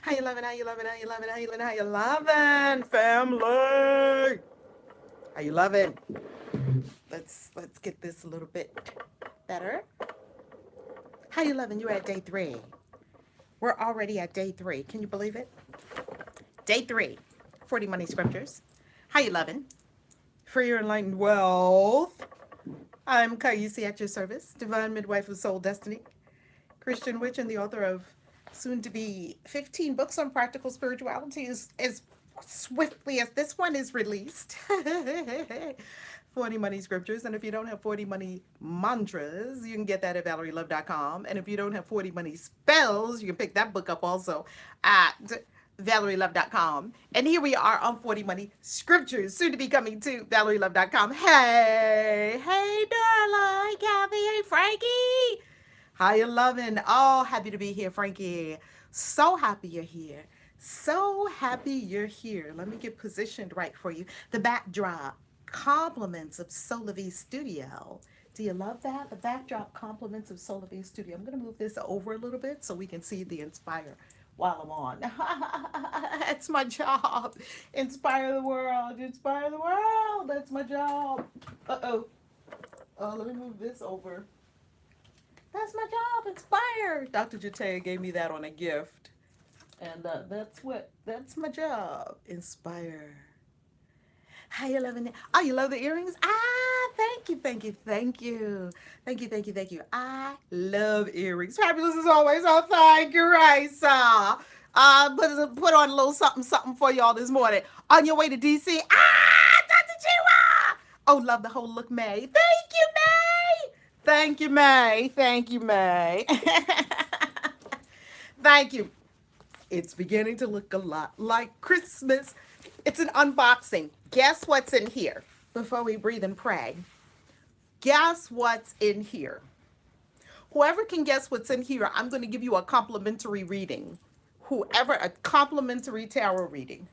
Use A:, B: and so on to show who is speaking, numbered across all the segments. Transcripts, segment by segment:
A: How you loving? How you loving? How you loving? How you loving? How you loving, family? How you loving? Let's get this a little bit better. How you loving? You're at day 3. We're already at day 3. Can you believe it? Day 3. 40 money scriptures. How you loving? For your enlightened wealth. I'm Kaisi at your service, divine midwife of soul destiny, Christian witch, and the author of soon to be 15 books on practical spirituality as swiftly as this one is released. 40 money scriptures. And if you don't have 40 money mantras, you can get that at ValerieLove.com. And if you don't have 40 money spells, you can pick that book up also at ValerieLove.com. And here we are on 40 money scriptures, soon to be coming to ValerieLove.com. Hey, Darla, hey, Kathy, hey, Frankie. How you loving? Oh, happy to be here, Frankie. So happy you're here. So happy you're here. Let me get positioned right for you. The backdrop, compliments of Solavi Studio. Do you love that? The backdrop compliments of Solavi Studio. I'm going to move this over a little bit so we can see the Inspire while I'm on. That's my job. Inspire the world. Inspire the world. That's my job. Uh-oh. Let me move this over. That's my job, Inspire. Dr. Jataya gave me that on a gift. And that's my job, Inspire. How you loving it? Oh, you love the earrings? Thank you, thank you, thank you. Thank you, thank you, thank you. I love earrings. Fabulous as always. Oh, thank you, Raisa. Put on a little something, something for y'all this morning. On your way to DC. Dr. Chiwa. Oh, love the whole look, May. Thank you, May. Thank you, May. Thank you, May. Thank you. It's beginning to look a lot like Christmas. It's an unboxing. Guess what's in here? Before we breathe and pray. Guess what's in here? Whoever can guess what's in here, I'm going to give you a complimentary reading. A complimentary tarot reading.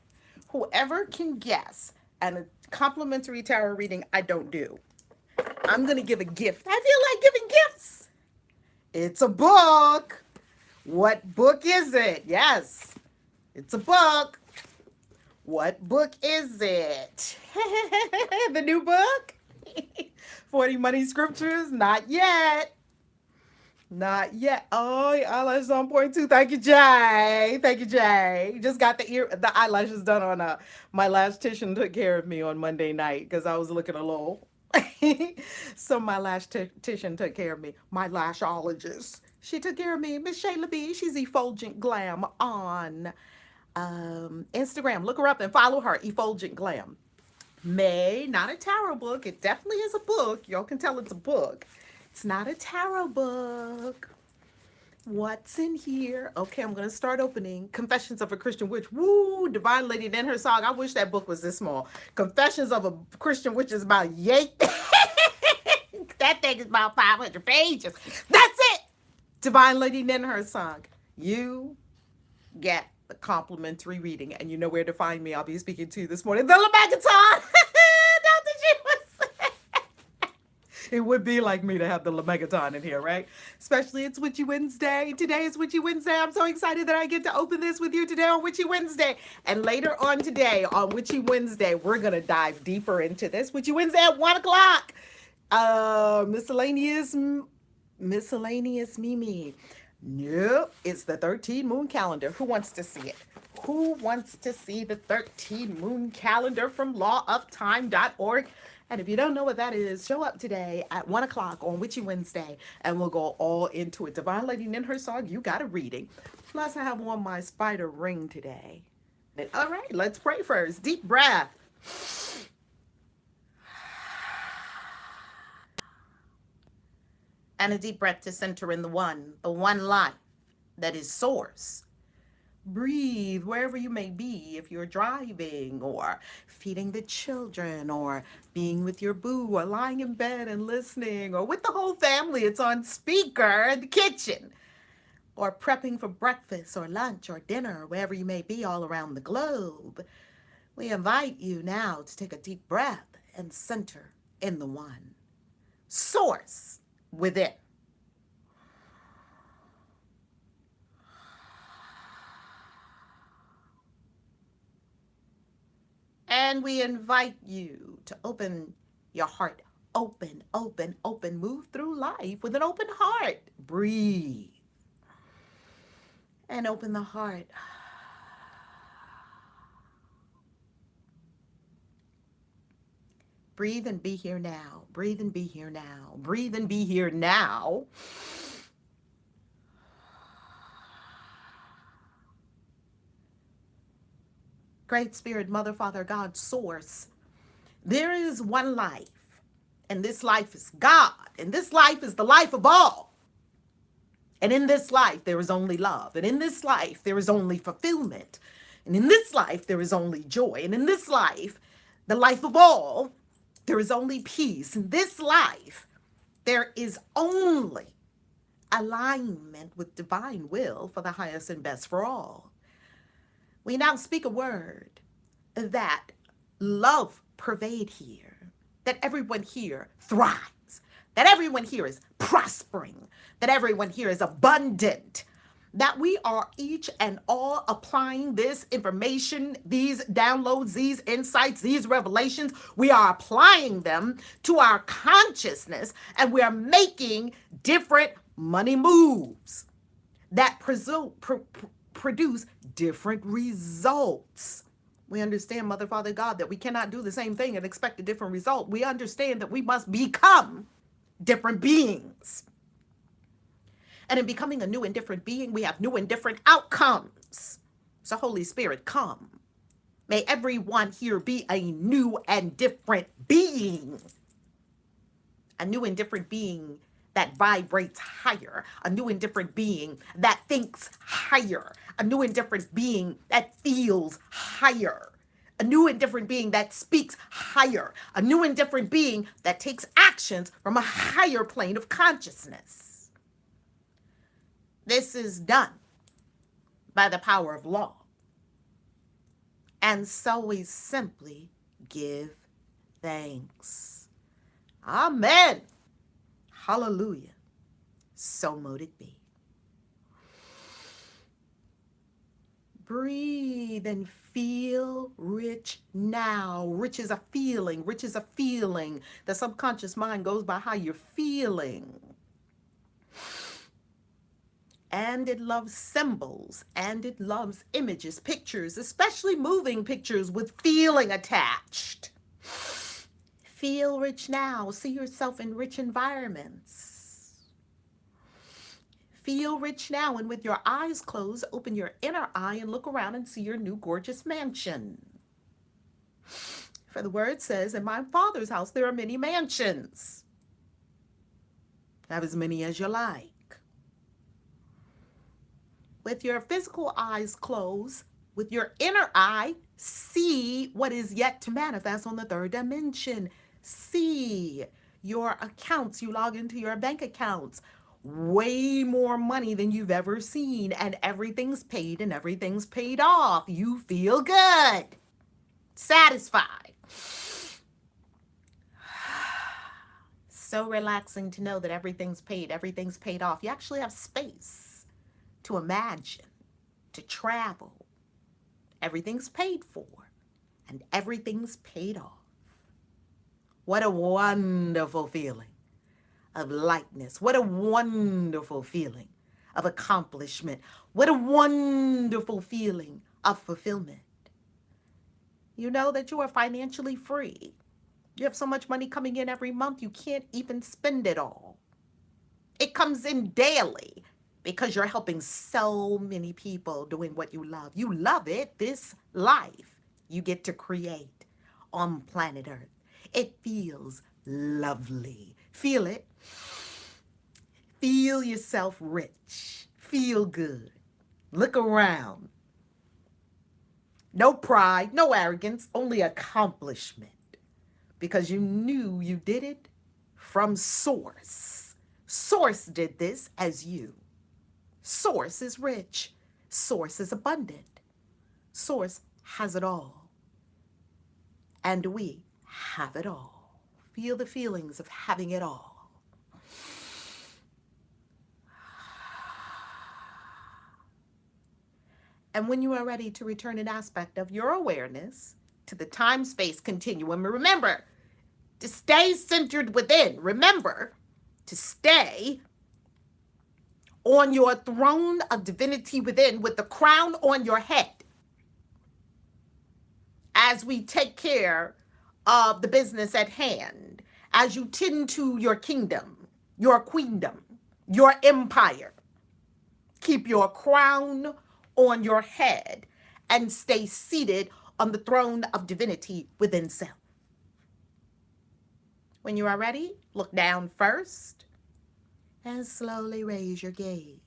A: Whoever can guess, and a complimentary tarot reading I don't do. I'm going to give a gift. I feel like giving gifts. It's a book. What book is it? Yes, it's a book. What book is it? The new book? 40 money scriptures? Not yet. Not yet. Oh, your eyelashes on point too. Thank you, Jay. Thank you, Jay. Just got the eyelashes done on my lastician took care of me on Monday night because I was looking a little. So my lastician took care of me. My lashologist. She took care of me. Miss Shayla B. She's Effulgent Glam on Instagram. Look her up and follow her. Effulgent Glam. May, not a tarot book. It definitely is a book. Y'all can tell it's a book. It's not a tarot book. What's in here? Okay, I'm going to start opening. Confessions of a Christian Witch. Woo, Divine Lady and her song. I wish that book was this small. Confessions of a Christian Witch is about that thing is about 500 pages. That's it. Divine Lady and her song. You get the complimentary reading, and you know where to find me. I'll be speaking to you this morning. The Lemegaton. It would be like me to have the Lemegaton in here, right? Especially it's Witchy Wednesday. Today is Witchy Wednesday. I'm so excited that I get to open this with you today on Witchy Wednesday. And later on today on Witchy Wednesday, we're going to dive deeper into this. Witchy Wednesday at 1 o'clock. Miscellaneous Mimi. Nope, it's the 13 moon calendar. Who wants to see it? Who wants to see the 13 moon calendar from lawoftime.org? And if you don't know what that is, show up today at 1 o'clock on Witchy Wednesday, and we'll go all into it. Divine Lady in her song, you got a reading. Plus, I have on my spider ring today. All right, let's pray first. Deep breath. And a deep breath to center in the one life that is source. Breathe wherever you may be, if you're driving or feeding the children or being with your boo or lying in bed and listening or with the whole family. It's on speaker in the kitchen or prepping for breakfast or lunch or dinner, wherever you may be all around the globe. We invite you now to take a deep breath and center in the one. Source within. And we invite you to open your heart. Open, open, open. Move through life with an open heart. Breathe. And open the heart. Breathe and be here now. Breathe and be here now. Breathe and be here now. Great Spirit, Mother, Father, God, Source. There is one life, and this life is God, and this life is the life of all. And in this life, there is only love. And in this life, there is only fulfillment. And in this life, there is only joy. And in this life, the life of all, there is only peace. In this life, there is only alignment with divine will for the highest and best for all. We now speak a word that love pervade here, that everyone here thrives, that everyone here is prospering, that everyone here is abundant, that we are each and all applying this information, these downloads, these insights, these revelations. We are applying them to our consciousness, and we are making different money moves that produce different results. We understand, Mother, Father, God, that we cannot do the same thing and expect a different result. We understand that we must become different beings. And in becoming a new and different being, we have new and different outcomes. So Holy Spirit, come. May everyone here be a new and different being. A new and different being that vibrates higher, a new and different being that thinks higher, a new and different being that feels higher, a new and different being that speaks higher, a new and different being that takes actions from a higher plane of consciousness. This is done by the power of law. And so we simply give thanks. Amen. Hallelujah. So mote it be. Breathe and feel rich now. Rich is a feeling. Rich is a feeling. The subconscious mind goes by how you're feeling. And it loves symbols, and it loves images, pictures, especially moving pictures with feeling attached. Feel rich now. See yourself in rich environments. Feel rich now, and with your eyes closed, open your inner eye and look around and see your new gorgeous mansion. For the word says, in my Father's house there are many mansions. Have as many as you like. With your physical eyes closed, with your inner eye, see what is yet to manifest on the third dimension. See your accounts. You log into your bank accounts. Way more money than you've ever seen, and everything's paid and everything's paid off. You feel good, satisfied. So relaxing to know that everything's paid off. You actually have space to imagine, to travel. Everything's paid for, and everything's paid off. What a wonderful feeling of lightness. What a wonderful feeling of accomplishment. What a wonderful feeling of fulfillment. You know that you are financially free. You have so much money coming in every month, you can't even spend it all. It comes in daily because you're helping so many people doing what you love. You love it, this life you get to create on planet Earth. It feels lovely. Feel it. Feel yourself rich. Feel good. Look around. No pride, no arrogance, only accomplishment. Because you knew you did it from Source. Source did this as you. Source is rich. Source is abundant. Source has it all. And we have it all. Feel the feelings of having it all. And when you are ready to return an aspect of your awareness to the time-space continuum. Remember, to stay centered within. Remember, to stay on your throne of divinity within with the crown on your head as we take care of the business at hand, as you tend to your kingdom, your queendom, your empire. Keep your crown on your head and stay seated on the throne of divinity within self. When you are ready, look down first and slowly raise your gaze.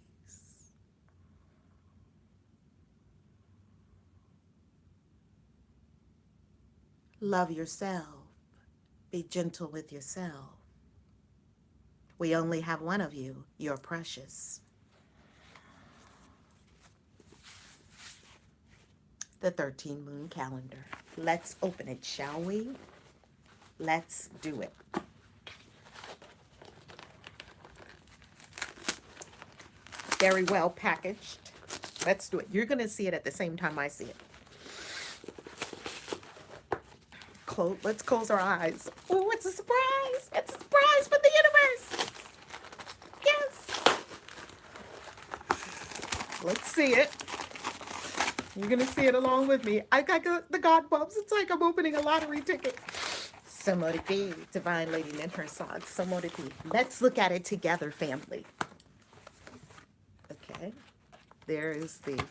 A: Love yourself. Be gentle with yourself. We only have one of you. You're precious. The 13 moon calendar. Let's open it, shall we? Let's do it. Very well packaged. Let's do it. You're going to see it at the same time I see it. Let's close our eyes. Oh, it's a surprise. It's a surprise for the universe. Yes. Let's see it. You're going to see it along with me. I got the God bumps. It's like I'm opening a lottery ticket. Somoditi, Divine Lady Nintersad. Somoditi. Let's look at it together, family. Okay. There is the...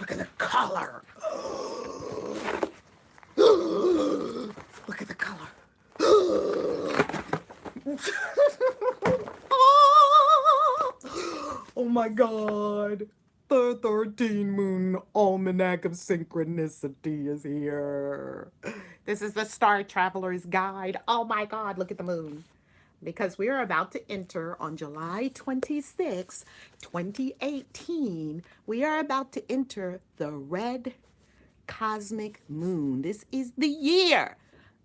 A: Look at the color. Look at the color. Oh my God. The 13 moon almanac of synchronicity is here. This is the Star Traveler's Guide. Oh my God, look at the moon. Because we are about to enter on July 26, 2018. We are about to enter the red cosmic moon. This is the year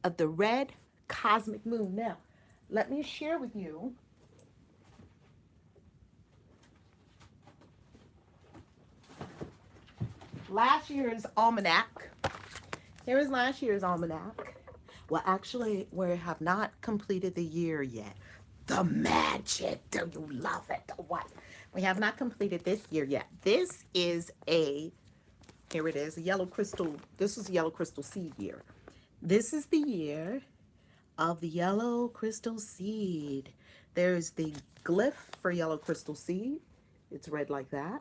A: of the red cosmic moon. Now, let me share with you last year's almanac. Here is last year's almanac. Well, actually, we have not completed the year yet. The magic. Do you love it or what? We have not completed this year yet. This is here it is, a yellow crystal. This is a yellow crystal seed year. This is the year of the yellow crystal seed. There's the glyph for yellow crystal seed. It's red like that.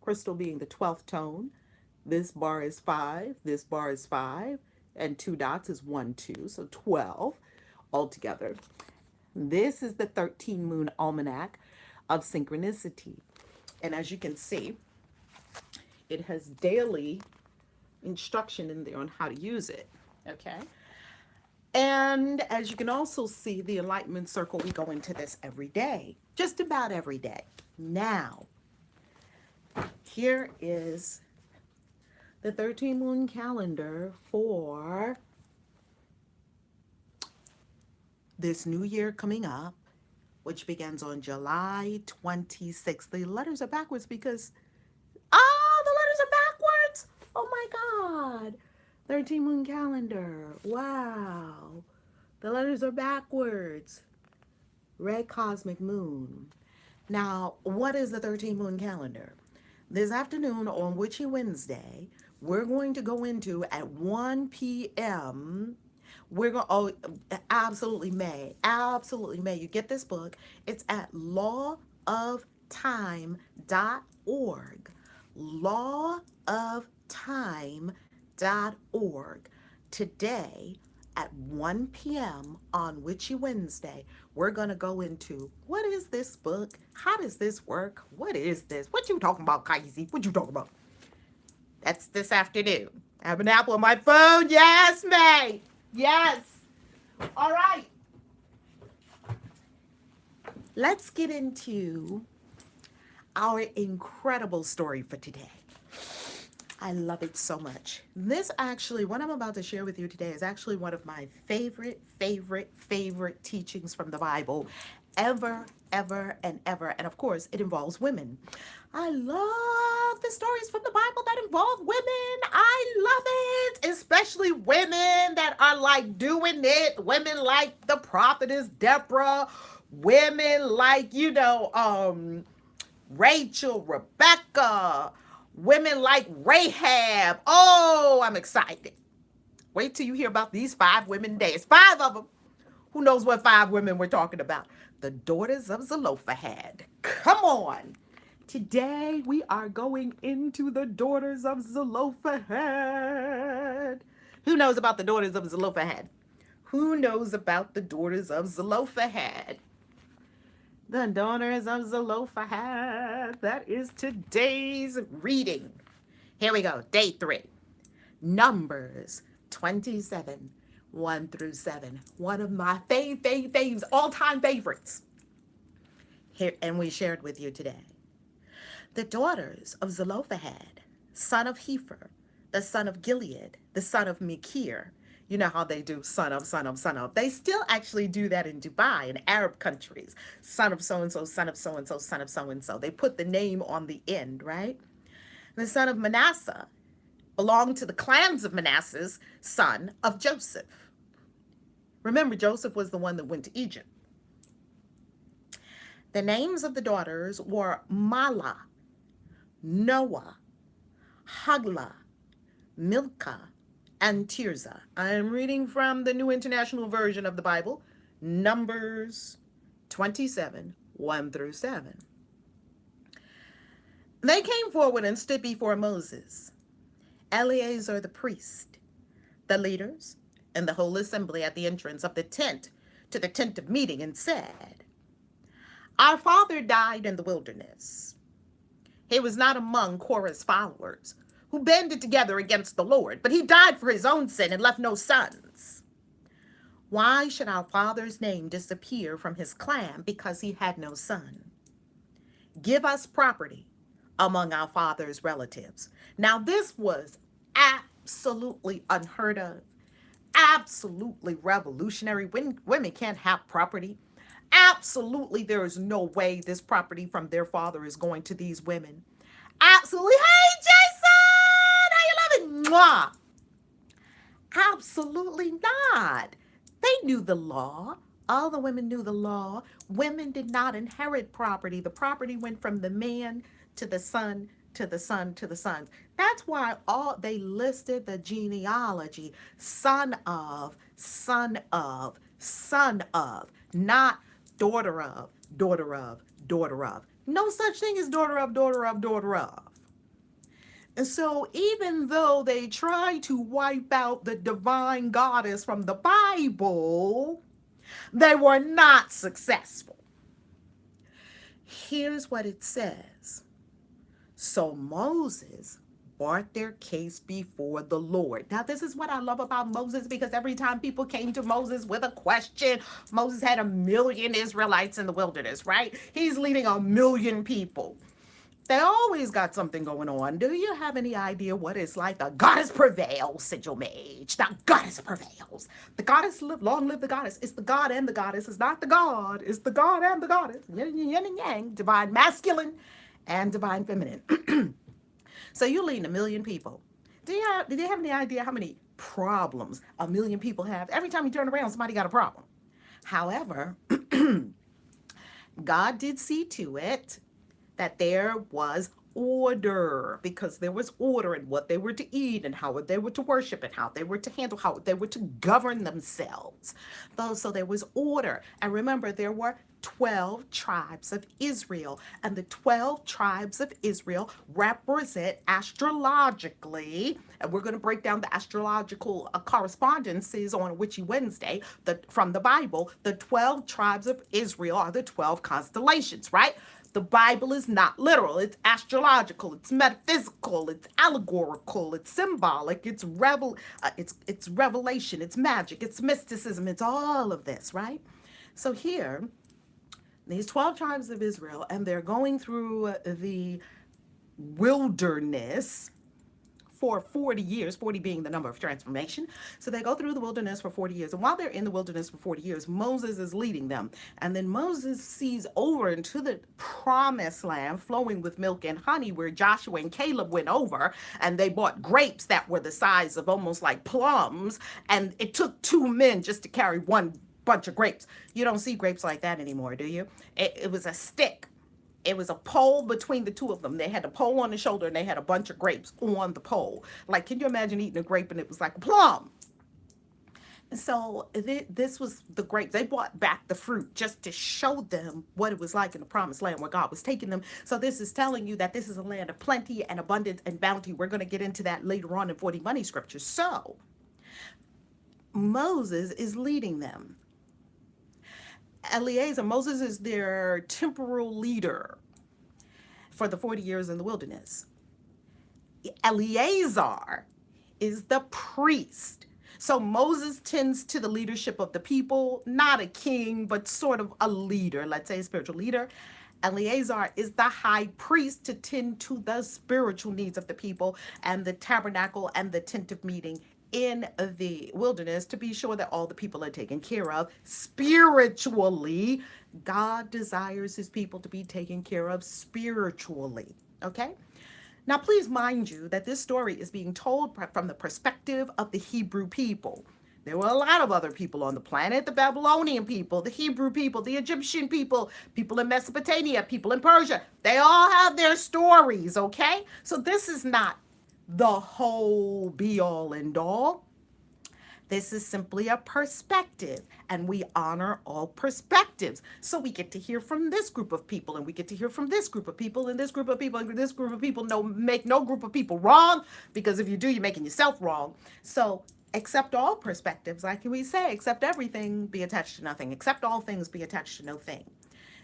A: Crystal being the 12th tone. This bar is 5. This bar is 5. And 2 dots is 1, 2. So 12 altogether. This is the 13 moon almanac of synchronicity. And as you can see, it has daily instruction in there on how to use it. Okay. And as you can also see, the enlightenment circle, we go into this every day, just about every day. Now, here is the 13 moon calendar for this new year coming up, which begins on July 26th. The letters are backwards because, the letters are backwards. Oh my God. 13 moon calendar. Wow. The letters are backwards. Red cosmic moon. Now, what is the 13 moon calendar? This afternoon on Witchy Wednesday, we're going to go into at 1 p.m. We're going, absolutely May. Absolutely May. You get this book. It's at LuvTime.org. LuvTime.org. Today at 1 p.m. on Witchy Wednesday, we're going to go into what is this book? How does this work? What is this? What you talking about, Kaisi? What you talking about? That's this afternoon. I have an apple on my phone. Yes, May. Yes. All right. Let's get into our incredible story for today. I love it so much. This actually, what I'm about to share with you today is actually one of my favorite teachings from the Bible ever ever and ever. And of course, it involves women. I love the stories from the Bible that involve women. I love it, especially women that are like doing it. Women like the prophetess Deborah, women like, Rachel, Rebecca, women like Rahab. Oh, I'm excited. Wait till you hear about these 5 women days. 5 of them. Who knows what 5 women we're talking about? The daughters of Zelophehad. Come on. Today we are going into the daughters of Zelophehad. Who knows about the daughters of Zelophehad? Who knows about the daughters of Zelophehad? The daughters of Zelophehad. That is today's reading. Here we go. Day 3. Numbers 27, 1 through 7. One of my faves, all-time favorites. Here, and we shared with you today. The daughters of Zelophehad, son of Hepher, the son of Gilead, the son of Mechir. You know how they do son of, son of, son of. They still actually do that in Dubai, in Arab countries. Son of so-and-so, son of so-and-so, son of so-and-so. They put the name on the end, right? The son of Manasseh belonged to the clans of Manasseh's son of Joseph. Remember, Joseph was the one that went to Egypt. The names of the daughters were Mahlah, Noah, Haglah, Milcah, and Tirzah. I am reading from the New International Version of the Bible, Numbers 27, 1 through 7. They came forward and stood before Moses, Eleazar the priest, the leaders, and the whole assembly at the entrance of the tent to the tent of meeting, and said, Our father died in the wilderness. He was not among Korah's followers, who banded together against the Lord, but he died for his own sin and left no sons. Why should our father's name disappear from his clan because he had no son? Give us property among our father's relatives. Now, this was absolutely unheard of, absolutely revolutionary. Women can't have property. Absolutely, there is no way this property from their father is going to these women. Absolutely. Hey, Jason! How you loving? Mwah! Absolutely not. They knew the law. All the women knew the law. Women did not inherit property. The property went from the man to the son, to the son, to the sons. That's why they listed the genealogy, son of, son of, son of, not daughter of, daughter of, daughter of. No such thing as daughter of, daughter of, daughter of. And so even though they try to wipe out the divine goddess from the Bible, they were not successful. Here's what it says. So Moses brought their case before the Lord. Now, this is what I love about Moses, because every time people came to Moses with a question, Moses had 1 million Israelites in the wilderness, right? He's leading 1 million people. They always got something going on. Do you have any idea what it's like? The goddess prevails, sigil mage. The goddess prevails. The goddess long live the goddess. It's the god and the goddess. It's not the god. It's the god and the goddess. Yin and yang, divine masculine and divine feminine. So you're leading 1 million people. Do you have any idea how many problems 1 million people have? Every time you turn around, somebody got a problem. However, God did see to it that there was order, because there was order in what they were to eat and how they were to worship and how they were to handle, how they were to govern themselves. So there was order. And remember, there were 12 tribes of Israel, and the 12 tribes of Israel represent astrologically, and we're going to break down the astrological correspondences on Witchy Wednesday from the Bible. The 12 tribes of Israel are the 12 constellations, right? The Bible is not literal. It's astrological. It's metaphysical. It's allegorical. It's symbolic. It's revelation. It's magic. It's mysticism. It's all of this, right? So here, these 12 tribes of Israel, and they're going through the wilderness for 40 years, 40 being the number of transformation. So they go through the wilderness for 40 years. And while they're in the wilderness for 40 years, Moses is leading them. And then Moses sees over into the promised land flowing with milk and honey, where Joshua and Caleb went over, and they bought grapes that were the size of almost like plums. And it took 2 men just to carry one bunch of grapes. You don't see grapes like that anymore, do you? It was a stick. It was a pole between the two of them. They had a pole on the shoulder and they had a bunch of grapes on the pole. Like, can you imagine eating a grape and it was like a plum? And so this was the grapes. They brought back the fruit just to show them what it was like in the promised land where God was taking them. So this is telling you that this is a land of plenty and abundance and bounty. We're going to get into that later on in 40 money scriptures. So Moses is leading them. Eliezer, Moses is their temporal leader for the 40 years in the wilderness. Eleazar is the priest. So Moses tends to the leadership of the people, not a king, but sort of a leader, let's say a spiritual leader. Eleazar is the high priest to tend to the spiritual needs of the people and the tabernacle and the tent of meeting in the wilderness to be sure that all the people are taken care of spiritually. God desires his people to be taken care of spiritually. Okay? Now, please mind you that this story is being told from the perspective of the Hebrew people. There were a lot of other people on the planet: the Babylonian people, the Hebrew people, the Egyptian people, people in Mesopotamia, people in Persia. They all have their stories, okay? So this is not the whole be all and all. This is simply a perspective, and we honor all perspectives. So we get to hear from this group of people, and we get to hear from this group of people, and this group of people, and this group of people. No, make no group of people wrong, because if you do, you're making yourself wrong. So accept all perspectives, like we say, accept everything, be attached to nothing. Accept all things, be attached to no thing.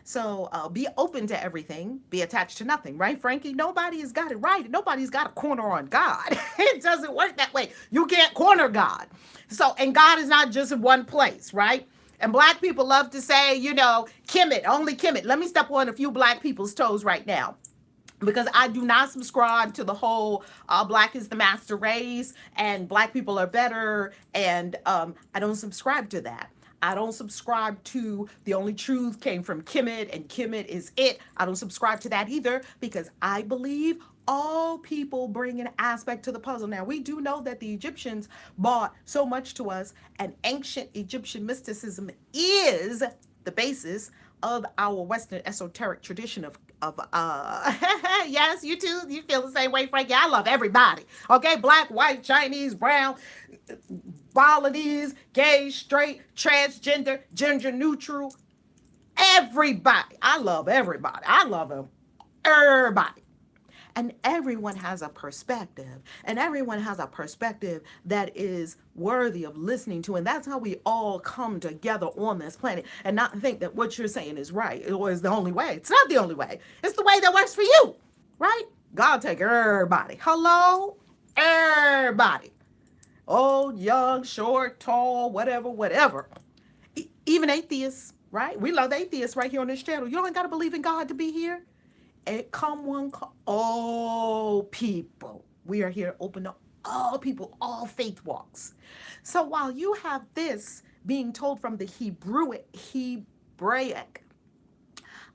A: So be open to everything, be attached to nothing, right, Frankie? Nobody has got it right. Nobody's got a corner on God. It doesn't work that way. You can't corner God. So, and God is not just in one place, right? And black people love to say, you know, Kemet, only Kemet. Let me step on a few black people's toes right now, because I do not subscribe to the whole black is the master race and black people are better. And I don't subscribe to that. I don't subscribe to the only truth came from Kemet and Kemet is it. I don't subscribe to that either, because I believe all people bring an aspect to the puzzle. Now, we do know that the Egyptians brought so much to us, and ancient Egyptian mysticism is the basis of our Western esoteric tradition of yes, you too, you feel the same way, Frankie. I love everybody, okay? Black, white, Chinese, brown, Balinese, gay, straight, transgender, gender neutral, everybody. I love everybody. I love them, everybody. And everyone has a perspective, and everyone has a perspective that is worthy of listening to. And that's how we all come together on this planet, and not think that what you're saying is right or is the only way. It's not the only way. It's the way that works for you, right? God take everybody. Hello? Everybody. Old, young, short, tall, whatever, whatever. Even atheists, right? We love atheists right here on this channel. You don't got to believe in God to be here. And come one, all people. We are here open to all people, all faith walks. So while you have this being told from the Hebraic,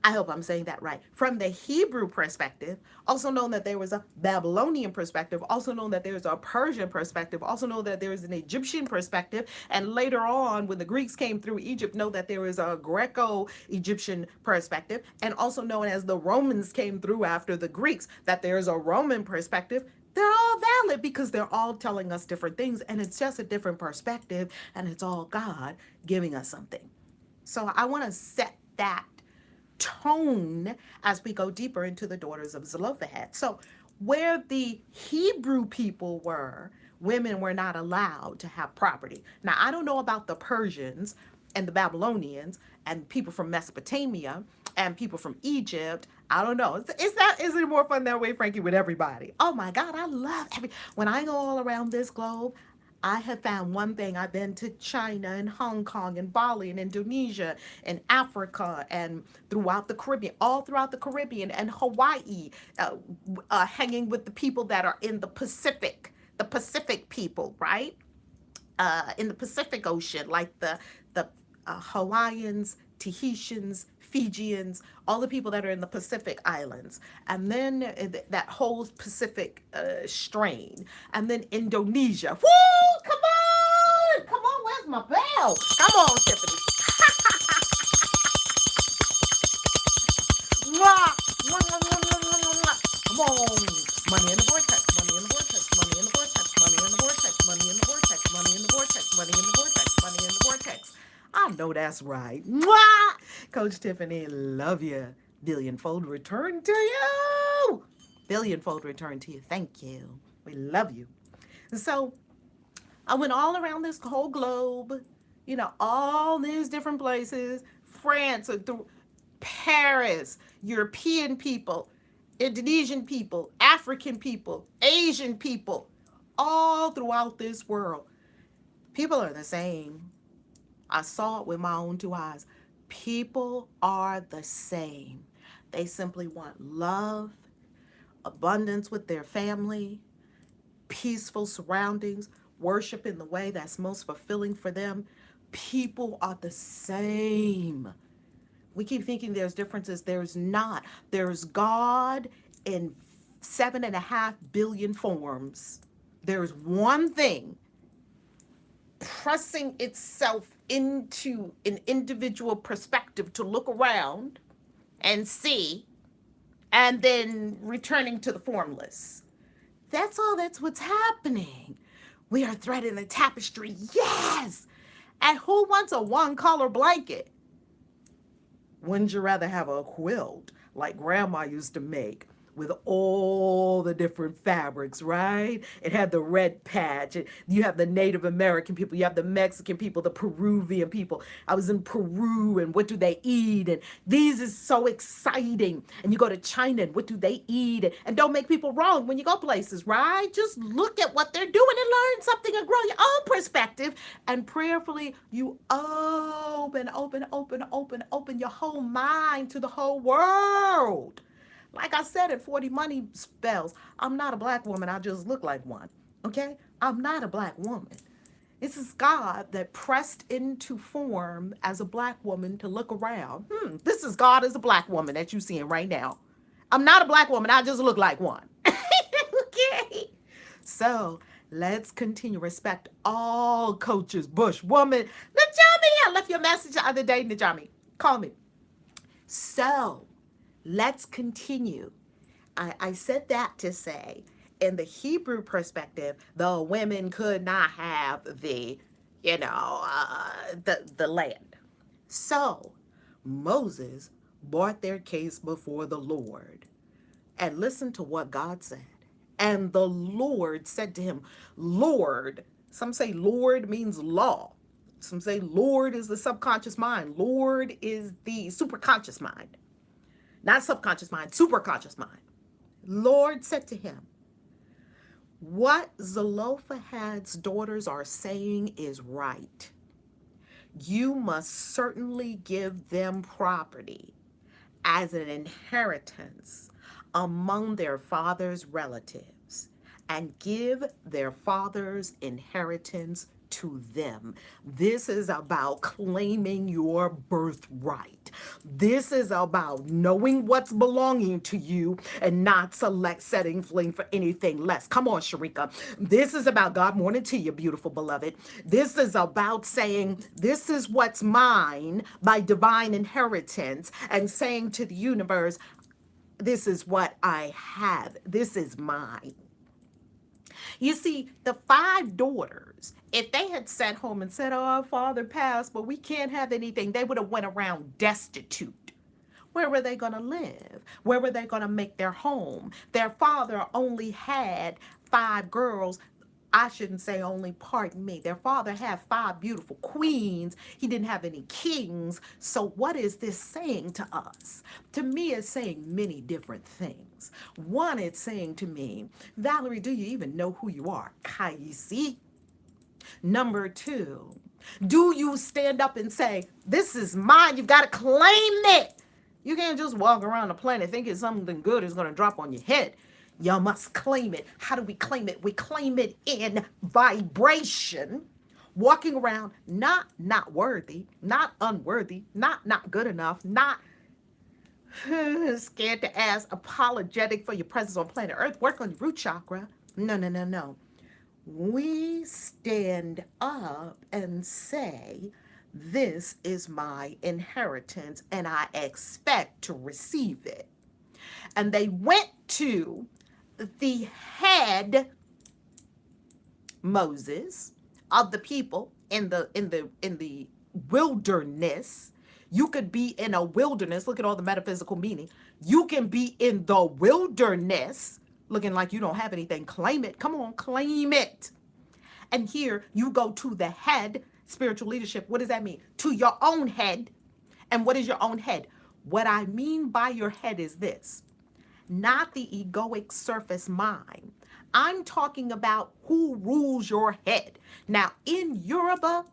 A: I hope I'm saying that right, from the Hebrew perspective, also known that there was a Babylonian perspective, also known that there's a Persian perspective, also know that there is an Egyptian perspective, and later on, when the Greeks came through Egypt, know that there is a Greco-Egyptian perspective, and also known as the Romans came through after the Greeks, that there's a Roman perspective. They're all valid because they're all telling us different things, and it's just a different perspective, and it's all God giving us something. So I want to set that tone as we go deeper into the daughters of Zelophehad. So where the Hebrew people were, women were not allowed to have property. Now, I don't know about the Persians and the Babylonians and people from Mesopotamia and people from Egypt. I don't know. Is it more fun that way, Frankie, with everybody? Oh my God, I love when I go all around this globe, I have found one thing. I've been to China and Hong Kong and Bali and Indonesia and Africa and throughout the Caribbean, all throughout the Caribbean and Hawaii, hanging with the people that are in the Pacific people, right? In the Pacific Ocean, like the Hawaiians, Tahitians, Fijians, all the people that are in the Pacific Islands, and then that whole Pacific strain, and then Indonesia. Woo! Come on, where's my bell? Come on, Tiffany. Mwah! Mwah, mwah, mwah, mwah, mwah, mwah. Come on. Money in the vortex, money in the vortex, money in the vortex, money in the vortex, money in the vortex, money in the vortex, money in the vortex, money in the vortex. I know that's right. Mwah! Coach Tiffany, love you. Billionfold return to you. Billionfold return to you. Thank you. We love you. So I went all around this whole globe, all these different places, France, Paris, European people, Indonesian people, African people, Asian people, all throughout this world. People are the same. I saw it with my own two eyes. People are the same. They simply want love, abundance with their family, peaceful surroundings, worship in the way that's most fulfilling for them. People are the same. We keep thinking there's differences. There's not. There's God in 7.5 billion forms. There's one thing pressing itself into an individual perspective to look around and see, and then returning to the formless. That's all. That's what's happening. We are threading the tapestry. Yes! And who wants a one-color blanket? Wouldn't you rather have a quilt like Grandma used to make with all the different fabrics, right? It had the red patch. You have the Native American people. You have the Mexican people, the Peruvian people. I was in Peru, and what do they eat? And these is so exciting. And you go to China, and what do they eat? And don't make people wrong when you go places, right? Just look at what they're doing and learn something and grow your own perspective. And prayerfully, you open your whole mind to the whole world. Like I said at 40 Money Spells, I'm not a black woman. I just look like one. Okay? I'm not a black woman. This is God that pressed into form as a black woman to look around. This is God as a black woman that you're seeing right now. I'm not a black woman. I just look like one. Okay? So let's continue. Respect all coaches. Bush, woman. Najami, I left your message the other day, Najami. Call me. So let's continue. I said that to say, in the Hebrew perspective, the women could not have the land. So Moses brought their case before the Lord. And listen to what God said. And the Lord said to him, Lord, some say Lord means law. Some say Lord is the subconscious mind. Lord is the superconscious mind. Not subconscious mind, superconscious mind. Lord said to him, what Zelophehad's daughters are saying is right. You must certainly give them property as an inheritance among their father's relatives and give their father's inheritance to them. This is about claiming your birthright. This is about knowing what's belonging to you and not settling for anything less. Come on, Sharika. This is about God morning to you, beautiful beloved. This is about saying, this is what's mine by divine inheritance, and saying to the universe, this is what I have. This is mine. You see, the 5 daughters, if they had sat home and said, oh, our father passed, but we can't have anything, they would have went around destitute. Where were they going to live? Where were they going to make their home? Their father only had 5 girls. I shouldn't say only, pardon me. Their father had 5 beautiful queens. He didn't have any kings. So what is this saying to us? To me, it's saying many different things. One, it's saying to me, Valerie, do you even know who you are? Kaisi. Number two, do you stand up and say, this is mine? You've got to claim it. You can't just walk around the planet thinking something good is going to drop on your head. You must claim it. How do we claim it? We claim it in vibration, walking around not worthy, not unworthy, not good enough, not scared to ask, apologetic for your presence on planet Earth. Work on your root chakra. No. We stand up and say, this is my inheritance and I expect to receive it. And they went to the head, Moses, of the people in the wilderness. You could be in a wilderness. Look at all the metaphysical meaning. You can be in the wilderness looking like you don't have anything. Claim it. Come on, claim it. And here you go to the head, spiritual leadership. What does that mean? To your own head. And what is your own head? What I mean by your head is this, not the egoic surface mind. I'm talking about who rules your head. Now, in Yoruba,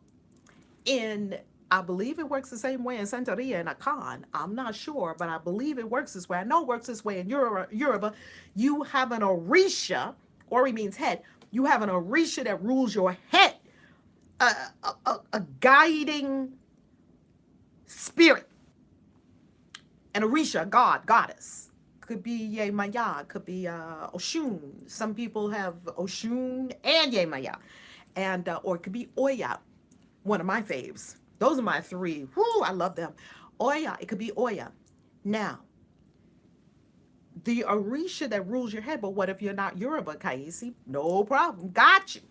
A: I believe it works the same way in Santeria and Akan. I'm not sure, but I believe it works this way. I know it works this way in Yoruba. You have an Orisha, Ori means head. You have an Orisha that rules your head, a guiding spirit. An Orisha, god, goddess. Could be Yemaya, could be Oshun. Some people have Oshun and Yemaya. And, or it could be Oya, one of my faves. Those are my three. Whoo, I love them. Oya, it could be Oya. Now, the Orisha that rules your head, but what if you're not Yoruba, Kaisi? No problem. Got you.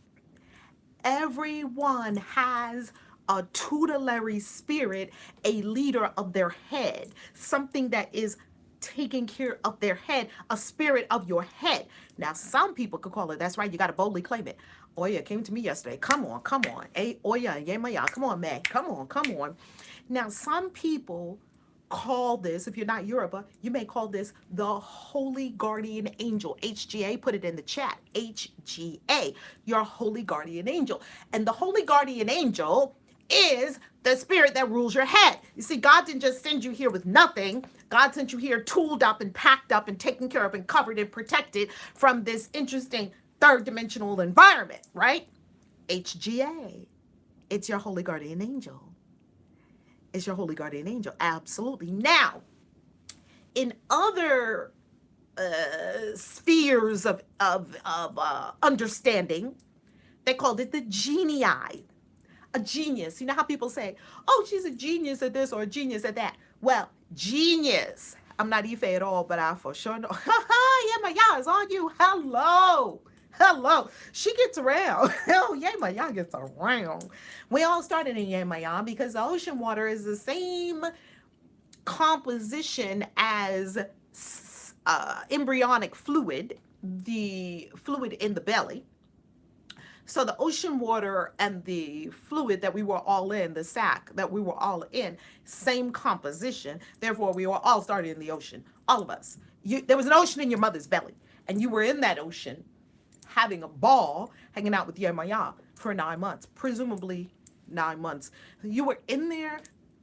A: Everyone has a tutelary spirit, a leader of their head, something that is taking care of their head, a spirit of your head. Now, some people could call it, that's right, you got to boldly claim it. Oya came to me yesterday. Come on. Hey, Oya, Yemaya, come on, man. Come on. Now, some people call this, if you're not Yoruba, you may call this the Holy Guardian Angel. HGA, put it in the chat. HGA, your Holy Guardian Angel. And the Holy Guardian Angel is the spirit that rules your head. You see, God didn't just send you here with nothing. God sent you here tooled up and packed up and taken care of and covered and protected from this interesting third dimensional environment, right? HGA, it's your Holy Guardian Angel. It's your Holy Guardian Angel, absolutely. Now, in other spheres of understanding, they called it the genii. A genius. You know how people say, oh, she's a genius at this or a genius at that. Well, genius. I'm not Ife at all, but I for sure know. Yeah, my y'all is on you. Hello. She gets around. Hell, Yemaya gets around. We all started in Yemaya because the ocean water is the same composition as embryonic fluid, the fluid in the belly. So the ocean water and the fluid that we were all in, the sac that we were all in, same composition. Therefore, we were all started in the ocean, all of us. There was an ocean in your mother's belly, and you were in that ocean having a ball, hanging out with Yemaya for 9 months, presumably 9 months. You were in there,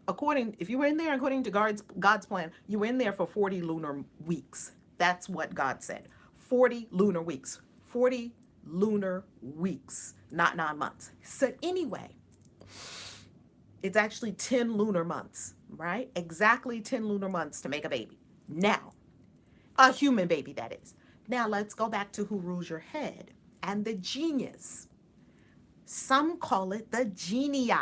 A: according to God's plan, you were in there for 40 lunar weeks. That's what God said. 40 lunar weeks. 40 lunar weeks, not 9 months. So anyway, it's actually 10 lunar months, right? Exactly 10 lunar months to make a baby. Now, a human baby, that is. Now let's go back to who rules your head and the genius. Some call it the genii.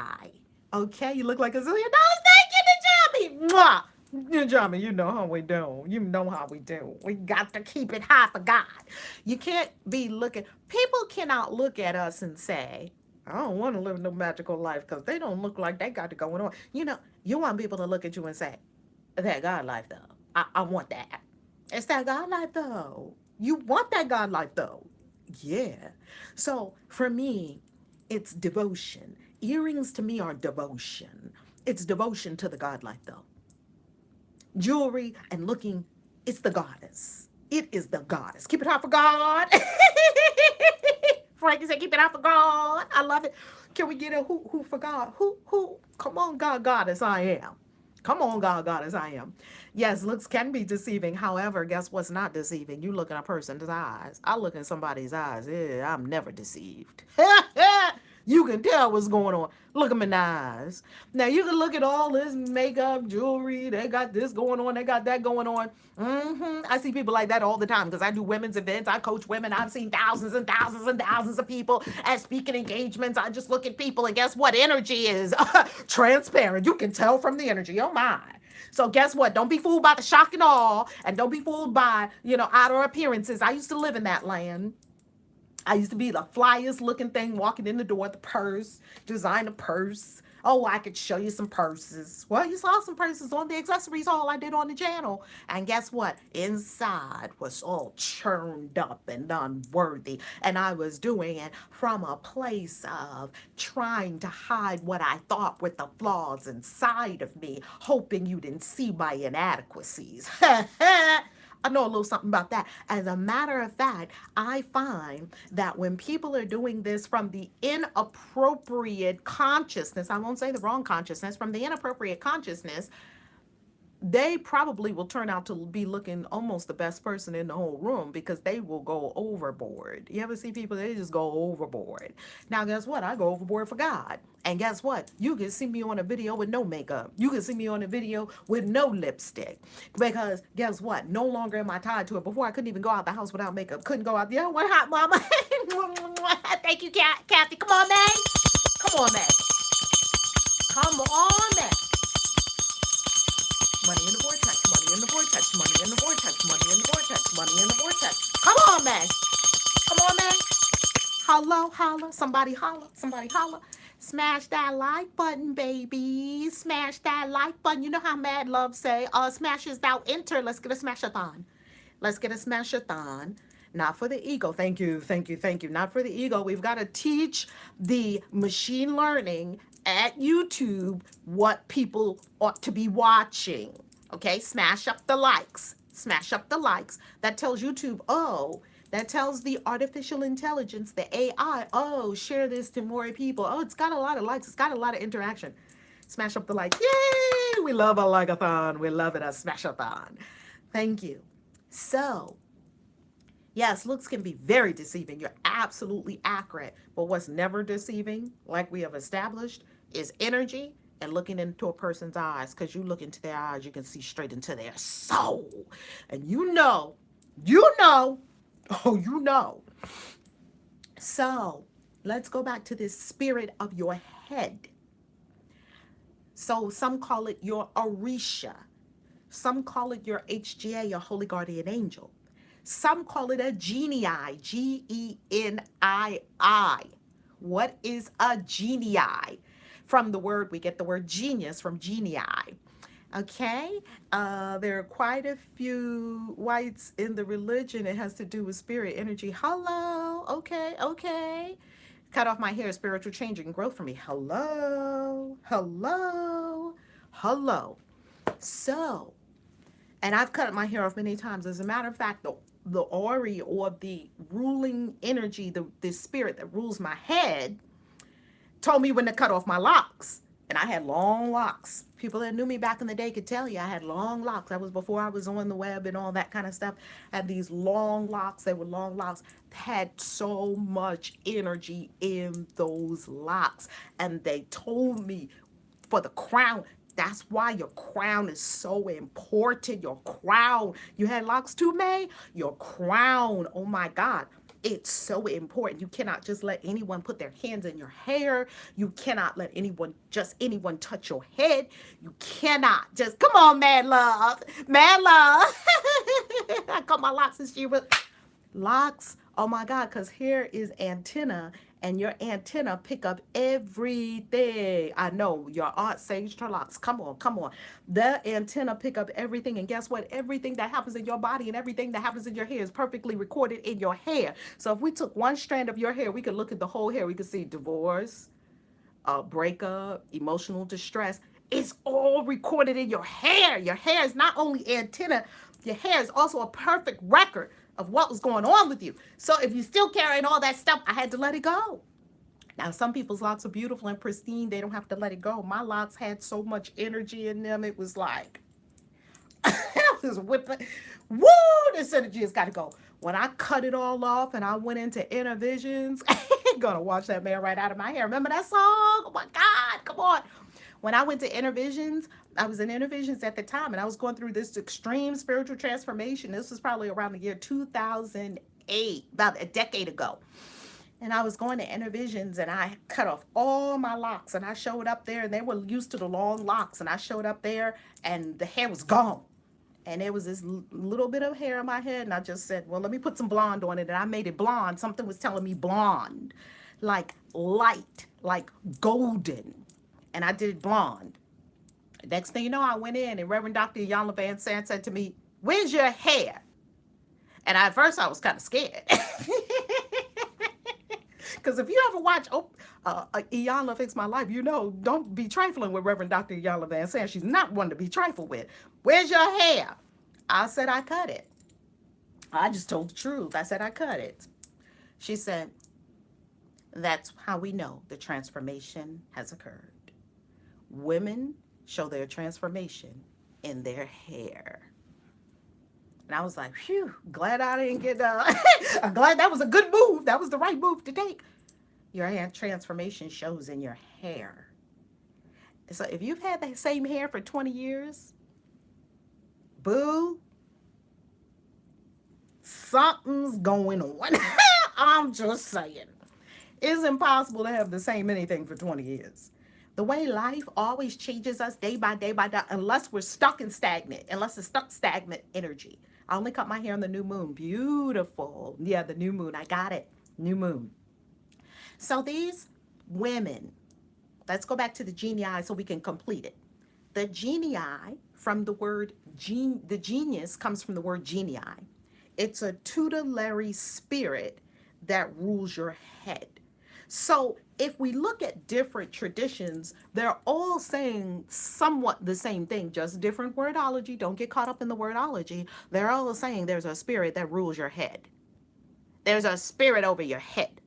A: Okay, you look like a zillion dollars. Thank you, Najami. Mwah. Najami, you know how we do. You know how we do. We got to keep it high for God. You can't be looking. People cannot look at us and say, I don't want to live no magical life because they don't look like they got it going on. You know, you want people to look at you and say, that God life though. I want that. It's that God life though. You want that God life though. Yeah. So for me, it's devotion. Earrings to me are devotion. It's devotion to the God life though. Jewelry and looking, it's the goddess. It is the goddess. Keep it high for God. Frankie said, keep it out for God. I love it. Can we get a who for God? Who? Come on, God as I am. Come on, God as I am. Yes, looks can be deceiving. However, guess what's not deceiving? You look in a person's eyes. I look in somebody's eyes. Yeah, I'm never deceived. You can tell what's going on. Look them in the eyes. Now, you can look at all this makeup, jewelry. They got this going on. They got that going on. I see people like that all the time because I do women's events. I coach women. I've seen thousands and thousands and thousands of people at speaking engagements. I just look at people, and guess what? Energy is transparent. You can tell from the energy. Oh, my. So guess what? Don't be fooled by the shock and awe, and don't be fooled by, outer appearances. I used to live in that land. I used to be the flyest looking thing walking in the door, the purse, designer purse. Oh, I could show you some purses. Well, you saw some purses on the accessories haul I did on the channel. And guess what? Inside was all churned up and unworthy. And I was doing it from a place of trying to hide what I thought were the flaws inside of me, hoping you didn't see my inadequacies. I know a little something about that. As a matter of fact, I find that when people are doing this from the inappropriate consciousness, I won't say the wrong consciousness, from the inappropriate consciousness, they probably will turn out to be looking almost the best person in the whole room because they will go overboard. You ever see people, they just go overboard. Now, guess what? I go overboard for God. And guess what? You can see me on a video with no makeup. You can see me on a video with no lipstick. Because guess what? No longer am I tied to it. Before, I couldn't even go out the house without makeup. Couldn't go out. Yeah, what hot, mama? Thank you, Kathy. Come on, man. Come on, man. Come on, man. Money in the vortex, money in the vortex, money in the vortex, money in the vortex, money in the vortex. Come on, man. Come on, man. Hello, holla. Somebody holla. Somebody holla. Smash that like button, baby. Smash that like button. You know how Mad Love say, smashes thou enter. Let's get a smash-a-thon. Let's get a smash-a-thon. Not for the ego. Thank you, thank you, thank you. Not for the ego. We've got to teach the machine learning at YouTube what people ought to be watching. Okay, smash up the likes. Smash up the likes. That tells YouTube, that tells the artificial intelligence, the AI, share this to more people. Oh, it's got a lot of likes. It's got a lot of interaction. Smash up the like. Yay! We love a like-a-thon. We love it, a smash-a-thon. Thank you. So, yes, looks can be very deceiving. You're absolutely accurate. But what's never deceiving, like we have established, is energy and looking into a person's eyes. Because you look into their eyes, you can see straight into their soul. And you know. So, let's go back to this spirit of your head. So, some call it your Orisha. Some call it your HGA, your Holy Guardian Angel. Some call it a genii, Genii. What is a genii? From the word, we get the word genius from genii. Okay, there are quite a few whites in the religion. It has to do with spirit, energy. Hello, okay. Cut off my hair, spiritual changing and growth for me. Hello. So, and I've cut my hair off many times. As a matter of fact, the Ori, or the ruling energy, the spirit that rules my head, told me when to cut off my locks. And I had long locks. People that knew me back in the day could tell you I had long locks. That was before I was on the web and all that kind of stuff. I had these long locks. They were long locks. Had so much energy in those locks. And they told me for the crown, that's why your crown is so important. Your crown. You had locks too, May? Your crown. Oh my God. It's so important. You cannot just let anyone put their hands in your hair. You cannot let anyone touch your head. You cannot just, come on, Mad Love. I cut my locks since she was locks. Oh my God, because here is antenna, and your antenna pick up everything. I know your aunt saged her locks. Come on. The antenna pick up everything, and guess what? Everything that happens in your body and everything that happens in your hair is perfectly recorded in your hair. So if we took one strand of your hair, we could look at the whole hair. We could see divorce, breakup, emotional distress. It's all recorded in your hair. Your hair is not only antenna, your hair is also a perfect record of what was going on with you. So if you're still carrying all that stuff, I had to let it go. Now, some people's locks are beautiful and pristine. They don't have to let it go. My locks had so much energy in them. It was like, I was whipping. Woo, this energy has got to go. When I cut it all off and I went into inner visions, gonna wash that man right out of my hair. Remember that song? Oh my God, come on. When I went to inner visions, I was in inner visions at the time, and I was going through this extreme spiritual transformation. This was probably around the year 2008, about a decade ago. And I was going to inner visions, and I cut off all my locks, and I showed up there, and they were used to the long locks, and I showed up there, and the hair was gone. And there was this little bit of hair on my head, and I just said, well, let me put some blonde on it, and I made it blonde. Something was telling me blonde, like light, like golden, and I did it blonde. Next thing you know, I went in, and Reverend Dr. Iyanla Van Sant said to me, where's your hair? And at first, I was kind of scared. Because if you ever watch Iyanla Fix My Life, you know, don't be trifling with Reverend Dr. Iyanla Van Sant. She's not one to be trifled with. Where's your hair? I said, I cut it. I just told the truth. I said, I cut it. She said, that's how we know the transformation has occurred. Women show their transformation in their hair. And I was like, phew, glad I didn't get, I'm glad that was a good move. That was the right move to take. Your hair transformation shows in your hair. So if you've had the same hair for 20 years, boo, something's going on. I'm just saying. It's impossible to have the same anything for 20 years. The way life always changes us day by day by day, unless we're stuck in stagnant, unless it's stuck stagnant energy. I only cut my hair on the new moon. Beautiful. Yeah, the new moon. I got it. New moon. So these women, let's go back to the genii so we can complete it. The genii from the word the genius comes from the word genii. It's a tutelary spirit that rules your head. So if we look at different traditions, they're all saying somewhat the same thing, just different wordology. Don't get caught up in the wordology. They're all saying there's a spirit that rules your head. There's a spirit over your head.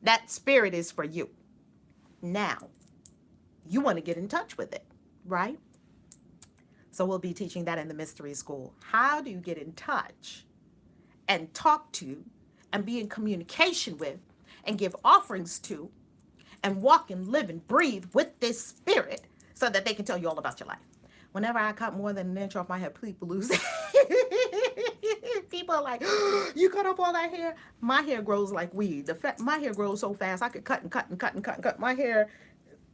A: That spirit is for you. Now, you want to get in touch with it, right? So we'll be teaching that in the mystery school. How do you get in touch and talk to and be in communication with and give offerings to and walk and live and breathe with this spirit so that they can tell you all about your life? Whenever I cut more than an inch off my head, people lose it. People are like, you cut off all that hair? My hair grows like weed. My hair grows so fast, I could cut and cut and cut and cut and cut. My hair,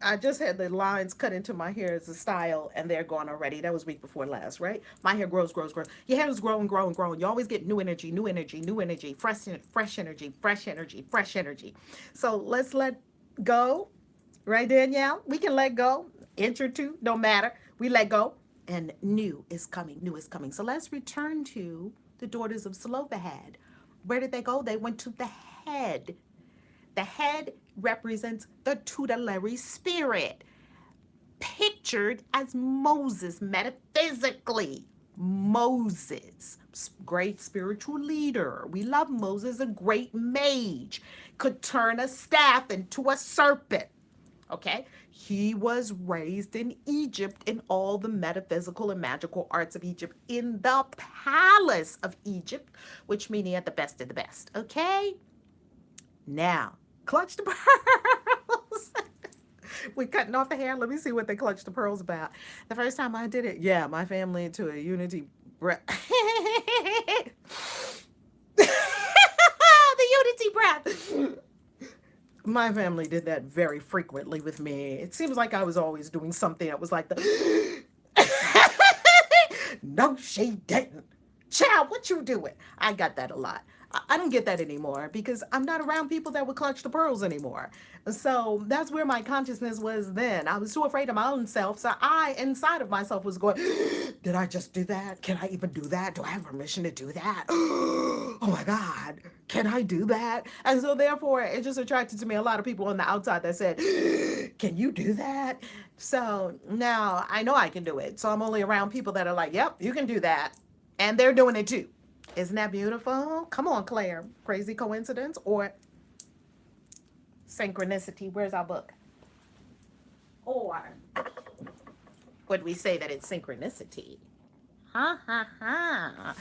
A: I just had the lines cut into my hair as a style, and they're gone already. That was week before last, right? My hair grows, grows, grows. Your hair is growing, growing, growing. You always get new energy, new energy, new energy, fresh energy, fresh energy, fresh energy. So let's let go, right, Danielle? We can let go. Inch or two, no matter. We let go, and new is coming. New is coming. So let's return to the daughters of Zelophehad. Where did they go? They went to the head. The head represents the tutelary spirit, pictured as Moses metaphysically. Moses, great spiritual leader. We love Moses, a great mage, could turn a staff into a serpent. Okay, he was raised in Egypt in all the metaphysical and magical arts of Egypt, in the palace of Egypt, which means he had the best of the best. Okay, now clutch the pearls. We're cutting off the hair. Let me see what they clutch the pearls about. The first time I did it, yeah, my family into a unity breath. The unity breath. My family did that very frequently with me. It seems like I was always doing something that was like the no, she didn't. Child, what you doing? I got that a lot. I don't get that anymore because I'm not around people that would clutch the pearls anymore. So that's where my consciousness was then. I was too afraid of my own self. So I, inside of myself, was going, did I just do that? Can I even do that? Do I have permission to do that? Oh my God, can I do that? And so therefore, it just attracted to me a lot of people on the outside that said, can you do that? So now I know I can do it. So I'm only around people that are like, yep, you can do that. And they're doing it too. Isn't that beautiful? Come on, Claire. Crazy coincidence or synchronicity? Where's our book? Or would we say that it's synchronicity? Ha ha ha.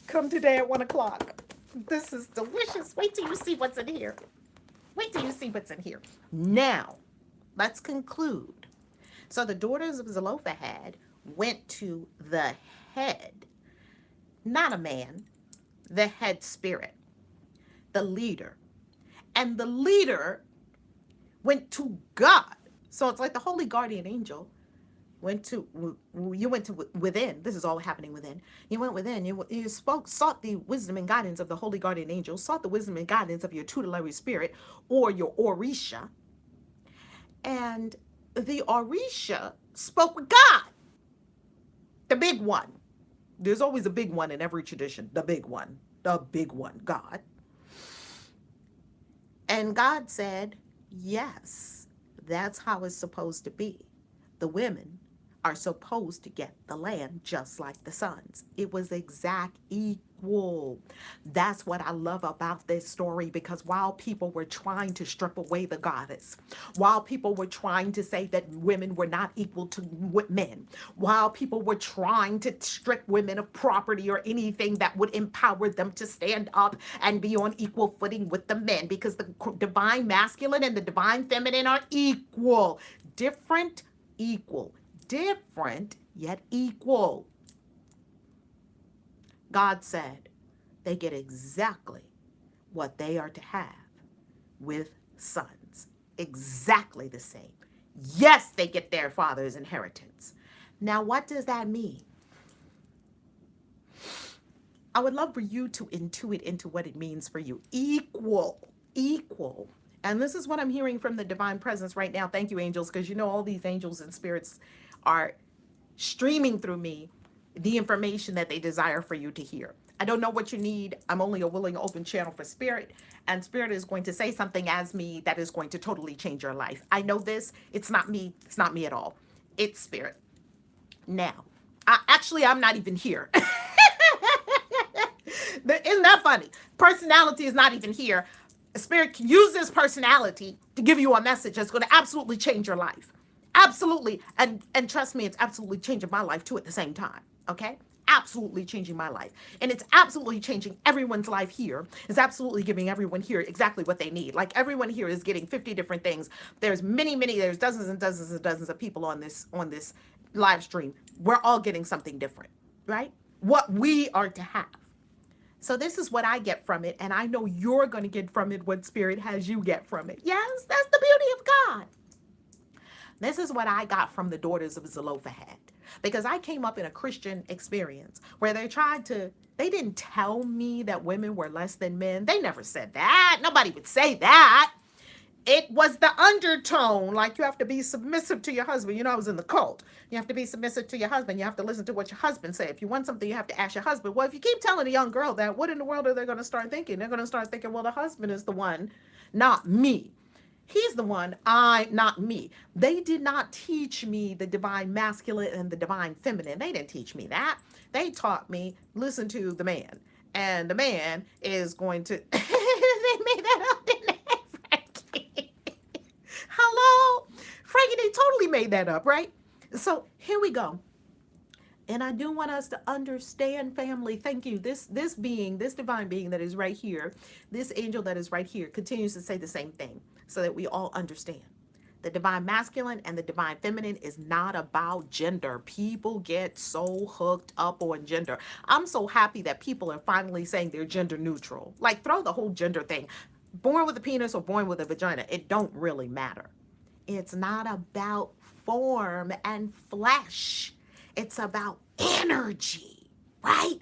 A: Come today at 1 o'clock. This is delicious. Wait till you see what's in here. Wait till you see what's in here. Now, let's conclude. So the daughters of Zelophehad went to the head, not a man, the head spirit, the leader. And the leader went to God. So it's like the holy guardian angel you went to within. This is all happening within. You went within. You sought the wisdom and guidance of the holy guardian angel, sought the wisdom and guidance of your tutelary spirit or your Orisha. And the Orisha spoke with God, the big one. There's always a big one in every tradition, the big one, God. And God said, yes, that's how it's supposed to be. The women are supposed to get the land just like the sons. It was exact equal. That's what I love about this story, because while people were trying to strip away the goddess, while people were trying to say that women were not equal to men, while people were trying to strip women of property or anything that would empower them to stand up and be on equal footing with the men, because the divine masculine and the divine feminine are equal. Different, equal. Different, yet equal. God said they get exactly what they are to have with sons. Exactly the same. Yes, they get their father's inheritance. Now, what does that mean? I would love for you to intuit into what it means for you. Equal. Equal. And this is what I'm hearing from the divine presence right now. Thank you, angels, because you know all these angels and spirits are streaming through me the information that they desire for you to hear. I don't know what you need. I'm only a willing, open channel for spirit. And spirit is going to say something as me that is going to totally change your life. I know this. It's not me. It's not me at all. It's spirit. Now, I'm not even here. Isn't that funny? Personality is not even here. Spirit can use this personality to give you a message that's going to absolutely change your life. Absolutely. And trust me, it's absolutely changing my life too at the same time. Okay? Absolutely changing my life. And it's absolutely changing everyone's life here. It's absolutely giving everyone here exactly what they need. Like everyone here is getting 50 different things. There's there's dozens and dozens and dozens of people on this live stream. We're all getting something different, right? What we are to have. So this is what I get from it, and I know you're going to get from it what spirit has you get from it. Yes, that's the beauty of God. This is what I got from the daughters of Zelophehad, because I came up in a Christian experience where they didn't tell me that women were less than men. They never said that. Nobody would say that. It was the undertone, like you have to be submissive to your husband. You know, I was in the cult. You have to be submissive to your husband. You have to listen to what your husband say. If you want something, you have to ask your husband. Well, if you keep telling a young girl that, what in the world are they going to start thinking? They're going to start thinking, well, the husband is the one, not me. He's the one, not me. They did not teach me the divine masculine and the divine feminine. They didn't teach me that. They taught me, listen to the man. And the man is going to, they made that up, didn't they? Hello? Frankie, they totally made that up, right? So here we go. And I do want us to understand, family, thank you. This being, this divine being that is right here, this angel that is right here continues to say the same thing so that we all understand. The divine masculine and the divine feminine is not about gender. People get so hooked up on gender. I'm so happy that people are finally saying they're gender neutral. Like, throw the whole gender thing. Born with a penis or born with a vagina, it don't really matter. It's not about form and flesh. It's about energy, right?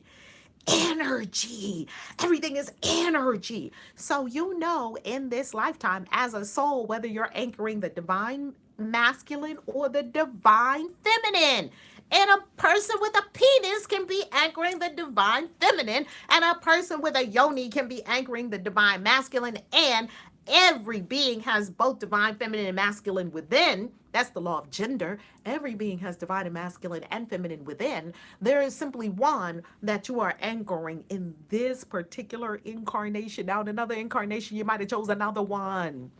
A: Energy. Everything is energy. So you know, in this lifetime, as a soul, whether you're anchoring the divine masculine or the divine feminine. And a person with a penis can be anchoring the divine feminine, and a person with a yoni can be anchoring the divine masculine, and every being has both divine feminine and masculine within, That's the law of gender. Every being has divine and masculine and feminine within. There is simply one that you are anchoring in this particular incarnation. Now, in another incarnation, you might have chosen another one.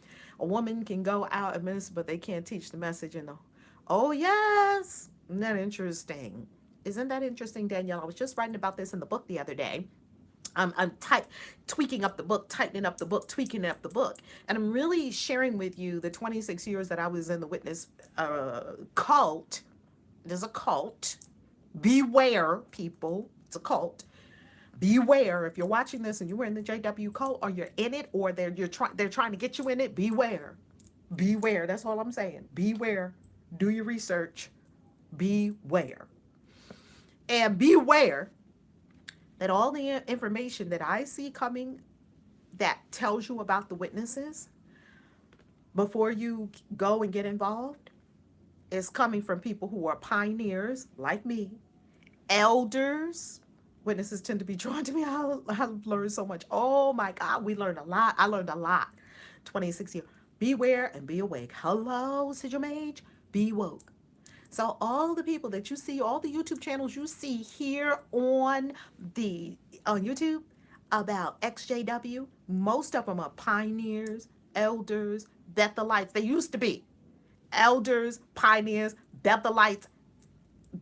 A: A woman can go out and minister, but they can't teach the message in the. Oh, yes. Isn't that interesting? Isn't that interesting, Danielle? I was just writing about this in the book the other day. I'm tweaking up the book, tightening up the book, tweaking up the book. And I'm really sharing with you the 26 years that I was in the witness cult. It is a cult. Beware, people. It's a cult. Beware. If you're watching this and you were in the JW cult, or you're in it, or they're trying to get you in it, beware. Beware. That's all I'm saying. Beware. Do your research. Beware. And beware that all the information that I see coming that tells you about the witnesses before you go and get involved is coming from people who are pioneers like me, elders. Witnesses tend to be drawn to me. I've learned so much. Oh my God, we learned a lot. I learned a lot. 26 years. Beware and be awake. Hello, Sigil Mage. Be woke. So all the people that you see, all the YouTube channels you see here on YouTube about XJW, most of them are pioneers, elders, Bethelites. They used to be elders, pioneers, Bethelites.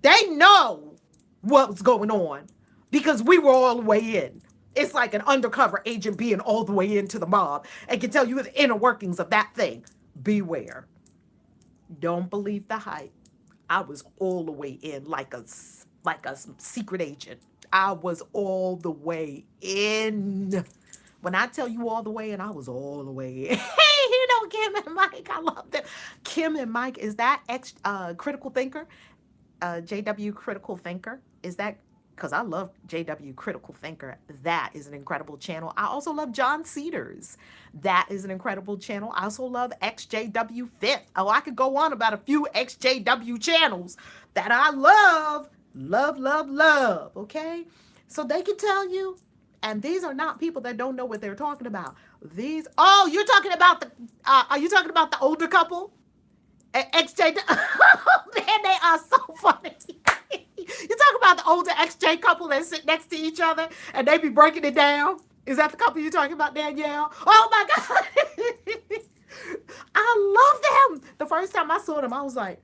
A: They know what's going on because we were all the way in. It's like an undercover agent being all the way into the mob and can tell you the inner workings of that thing. Beware. Don't believe the hype. I was all the way in like a secret agent. I was all the way in. When I tell you all the way in, I was all the way in. Hey, you know Kim and Mike, I love them. Kim and Mike, is that critical thinker? JW critical thinker? Is that? Because I love JW Critical Thinker. That is an incredible channel. I also love John Cedars. That is an incredible channel. I also love XJW Fifth. Oh, I could go on about a few XJW channels that I love. Love, love, love. Okay? So they can tell you, and these are not people that don't know what they're talking about. You're talking about are you talking about the older couple? XJ, man, they are so funny. You talk about the older XJ couple that sit next to each other and they be breaking it down. Is that the couple you're talking about, Danielle? Oh my God. I love them. The first time I saw them, I was like,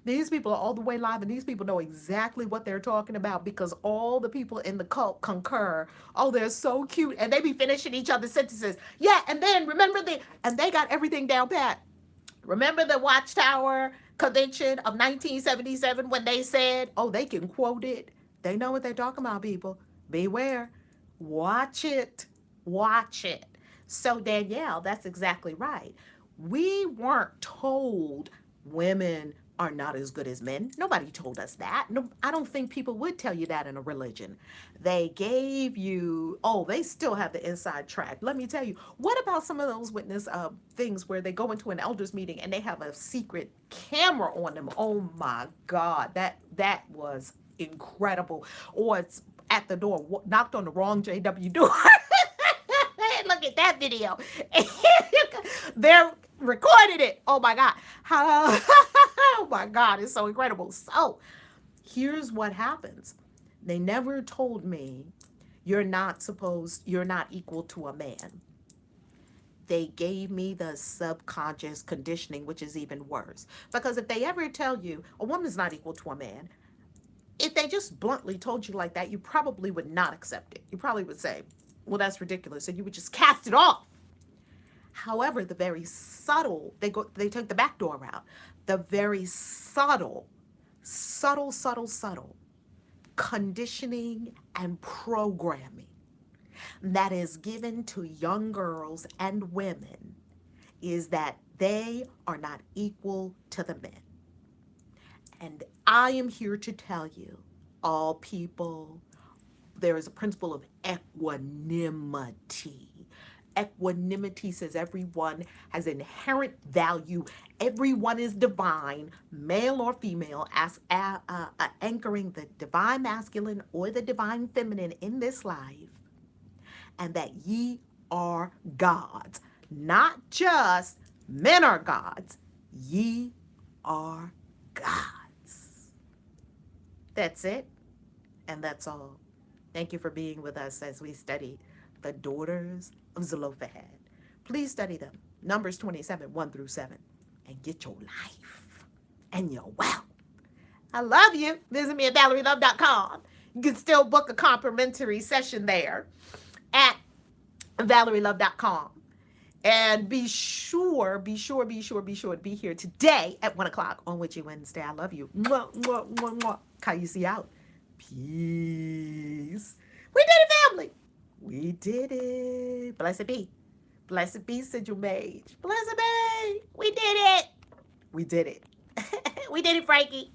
A: these people are all the way live and these people know exactly what they're talking about because all the people in the cult concur. Oh, they're so cute. And they be finishing each other's sentences. Yeah, and then remember and they got everything down pat. Remember the Watchtower Convention of 1977 when they said, oh, they can quote it. They know what they're talking about, people. Beware. Watch it. Watch it. So, Danielle, that's exactly right. We weren't told women are not as good as men. Nobody told us that. No, I don't think people would tell you that in a religion. They gave you, they still have the inside track. Let me tell you, what about some of those witness things where they go into an elders meeting and they have a secret camera on them? Oh my God, that was incredible. Or it's at the door, knocked on the wrong JW door. Look at that video. They're recorded it. Oh my God. Oh my God. It's so incredible. So here's what happens. They never told me you're not equal to a man. They gave me the subconscious conditioning, which is even worse. Because if they ever tell you a woman's not equal to a man, if they just bluntly told you like that, you probably would not accept it. You probably would say, well, that's ridiculous. And you would just cast it off. However, the very subtle, they take the back door route. The very subtle conditioning and programming that is given to young girls and women is that they are not equal to the men. And I am here to tell you, all people, there is a principle of equanimity. Equanimity says everyone has inherent value. Everyone is divine, male or female, as anchoring the divine masculine or the divine feminine in this life. And that ye are gods. Not just men are gods. Ye are God's. That's it, and that's all. Thank you for being with us as we study the daughters of Zelophehad. Please study them. Numbers 27, 1 through 7. And get your life and your wealth. I love you. Visit me at ValerieLove.com. You can still book a complimentary session there at ValerieLove.com. And be sure to be here today at 1 o'clock on Witchy Wednesday. I love you. Mwah, mwah, mwah, mwah. Kayusi out. Peace. We did it, family. We did it. Blessed be. Blessed be, Sigil Mage. Blessed be. We did it. We did it. We did it, Frankie.